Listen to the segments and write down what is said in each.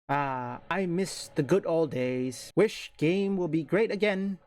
I miss the good old days. Wish game will be great again.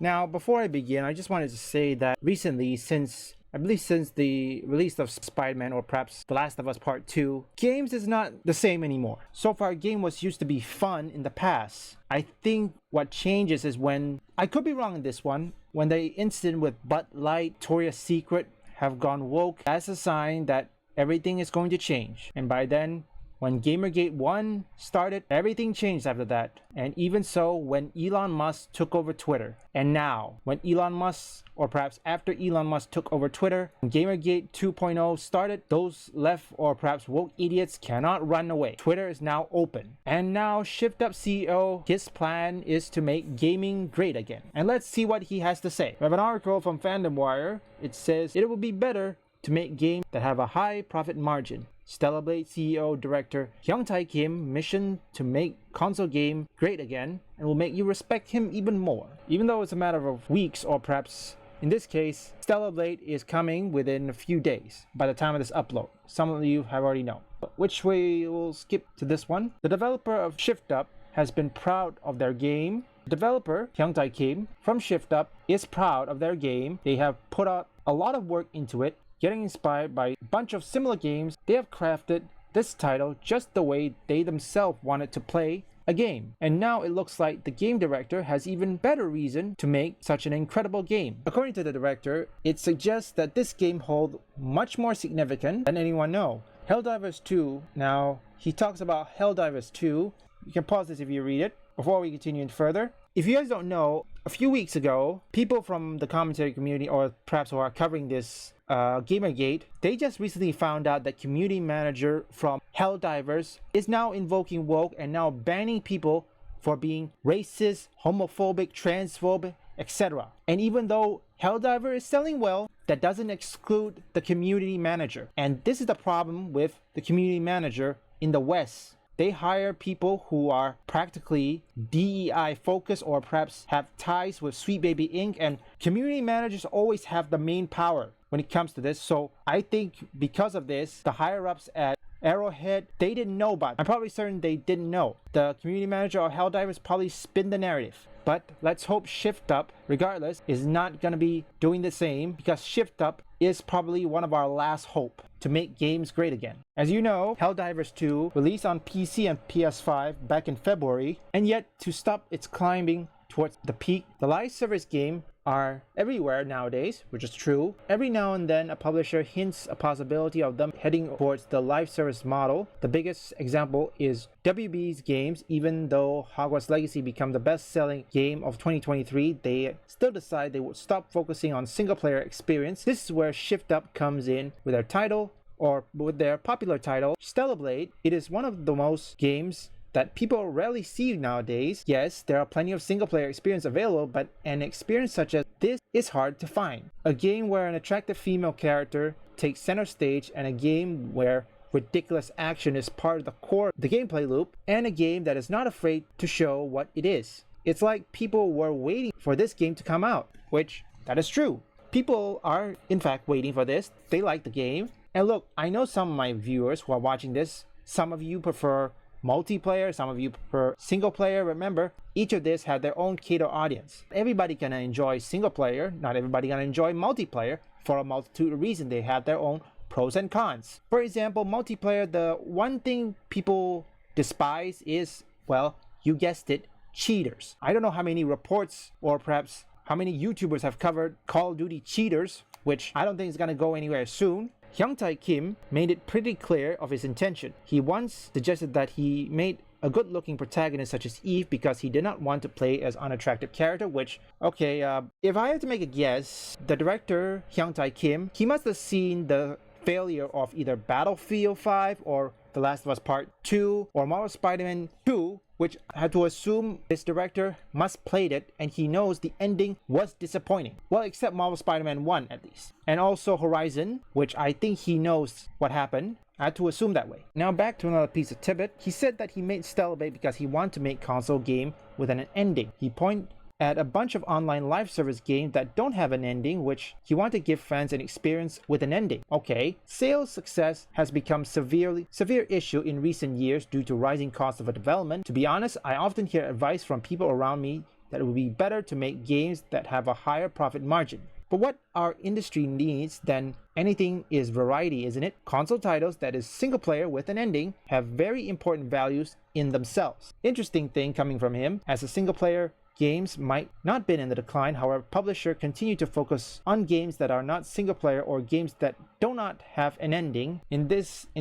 Now, before I begin, I just wanted to say that recently, since the release of Spider-Man or perhaps The Last of Us Part 2, games is not the same anymore. So far, game was used to be fun in the past. I think what changes is when, I could be wrong in this one, when the incident with Bud Light, Victoria's Secret have gone woke, that's a sign that everything is going to change. And by then, when Gamergate 1 started, everything changed after that. And even so, when Elon Musk took over Twitter. And now, when Elon Musk, or perhaps after Elon Musk took over Twitter, Gamergate 2.0 started, those left or perhaps woke idiots cannot run away. Twitter is now open. And now, ShiftUp CEO, his plan is to make gaming great again. And let's see what he has to say. We have an article from Fandom Wire. It says, it would be better to make games that have a high profit margin. Stellar Blade CEO Director Hyung-Tae Kim mission to make console game great again and will make you respect him even more. Even though it's a matter of weeks or perhaps in this case, Stellar Blade is coming within a few days by the time of this upload. Some of you have already known. Which we will skip to this one. The developer of ShiftUp has been proud of their game. The developer Hyung-Tae Kim from ShiftUp is proud of their game. They have put out a lot of work into it, getting inspired by a bunch of similar games. They have crafted this title just the way they themselves wanted to play a game. And now it looks like the game director has even better reason to make such an incredible game. According to the director, it suggests that this game holds much more significance than anyone know. Helldivers 2, now he talks about Helldivers 2. You can pause this if you read it before we continue further. If you guys don't know, a few weeks ago, people from the commentary community, or perhaps who are covering this Gamergate, they just recently found out that community manager from Helldivers is now invoking woke and now banning people for being racist, homophobic, transphobic, etc. And even though Helldiver is selling well, that doesn't exclude the community manager. And this is the problem with the community manager in the West. They hire people who are practically DEI focused or perhaps have ties with Sweet Baby Inc. And community managers always have the main power when it comes to this. So I think because of this, the higher-ups at Arrowhead, they didn't know about it. I'm probably certain they didn't know. The community manager or Helldivers probably spin the narrative. But let's hope ShiftUp, regardless, is not going to be doing the same, because ShiftUp is probably one of our last hope to make games great again. As you know, Helldivers 2 released on PC and PS5 back in February, and yet to stop its climbing towards the peak, the live service game are everywhere nowadays, which is true. Every now and then a publisher hints a possibility of them heading towards the live service model. The biggest example is WB's games. Even though Hogwarts Legacy became the best-selling game of 2023, they still decide they would stop focusing on single-player experience. This is where ShiftUp comes in with their title, or with their popular title, Stellar Blade. It is one of the most games that people rarely see nowadays. Yes, there are plenty of single-player experience available, but an experience such as this is hard to find. A game where an attractive female character takes center stage, and a game where ridiculous action is part of the core of the gameplay loop, and a game that is not afraid to show what it is. It's like people were waiting for this game to come out, which, that is true. People are in fact waiting for this. They like the game. And look, I know some of my viewers who are watching this, some of you prefer multiplayer, some of you prefer single player. Remember, each of this had their own cater audience. Everybody can enjoy single player, not everybody can enjoy multiplayer for a multitude of reasons. They have their own pros and cons. For example, multiplayer, the one thing people despise is, well, you guessed it, cheaters. I don't know how many reports or perhaps how many YouTubers have covered Call of Duty cheaters, which I don't think is going to go anywhere soon. Hyung-Tae Kim made it pretty clear of his intention. He once suggested that he made a good-looking protagonist such as Eve because he did not want to play as unattractive character, which, okay, if I had to make a guess, the director, Hyung-Tae Kim, he must have seen the failure of either Battlefield 5 or The Last of Us Part 2 or Marvel Spider-Man 2, which I had to assume this director must played it and he knows the ending was disappointing. Well, except Marvel Spider-Man 1 at least. And also Horizon, which I think he knows what happened. I had to assume that way. Now back to another piece of tidbit. He said that he made Stellar Blade because he wanted to make console game with an ending. He pointed at a bunch of online live service games that don't have an ending, which he wanted to give fans an experience with an ending. Okay, sales success has become severe issue in recent years due to rising costs of development. To be honest, I often hear advice from people around me that it would be better to make games that have a higher profit margin. But what our industry needs than anything is variety, isn't it? Console titles that is single player with an ending have very important values in themselves. Interesting thing coming from him, as a single player games might not been in the decline, however, publisher continue to focus on games that are not single player or games that do not have an ending. In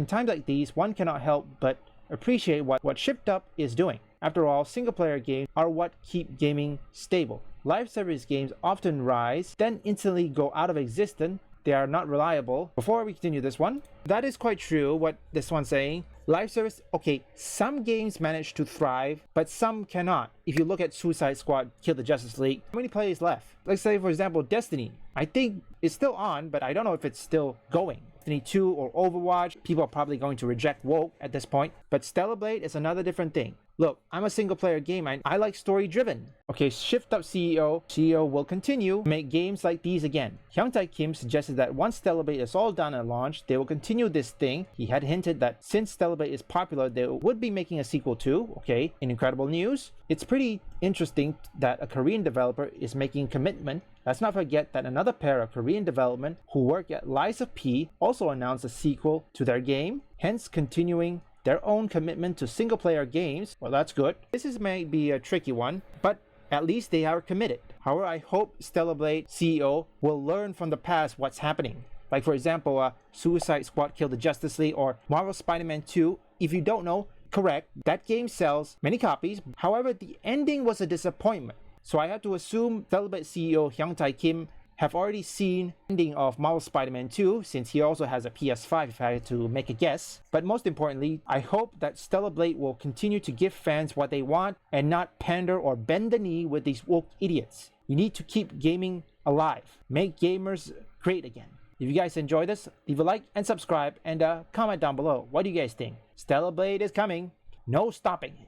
times like these, one cannot help but appreciate what ShiftUp is doing. After all, single player games are what keep gaming stable. Live service games often rise, then instantly go out of existence. They are not reliable. Before we continue this one, that is quite true what this one's saying. Live service, okay, some games manage to thrive, but some cannot. If you look at Suicide Squad, Kill the Justice League, how many players left? Let's say, for example, Destiny. I think it's still on, but I don't know if it's still going. Destiny 2 or Overwatch, people are probably going to reject woke at this point. But Stellar Blade is another different thing. Look, I'm a single player game and I like story driven. Okay, ShiftUp CEO will continue to make games like these again. Hyung-Tae Kim suggested that once Stellar Blade is all done and launched, they will continue this thing. He had hinted that since Stellar Blade is popular, they would be making a sequel too. Okay, in incredible news, it's pretty interesting that a Korean developer is making commitment. Let's not forget that another pair of Korean development who work at Lies of P also announced a sequel to their game, hence continuing their own commitment to single-player games. Well, that's good. This may be a tricky one, but at least they are committed. However, I hope Stellar Blade CEO will learn from the past what's happening. Like, for example, Suicide Squad Kill the Justice League or Marvel Spider-Man 2. If you don't know, correct, that game sells many copies. However, the ending was a disappointment. So I have to assume Stellar Blade CEO Hyung-Tae Kim have already seen the ending of Marvel Spider-Man 2, since he also has a PS5 if I had to make a guess. But most importantly, I hope that Stellar Blade will continue to give fans what they want and not pander or bend the knee with these woke idiots. You need to keep gaming alive. Make gamers great again. If you guys enjoy this, leave a like and subscribe and comment down below. What do you guys think? Stellar Blade is coming. No stopping it.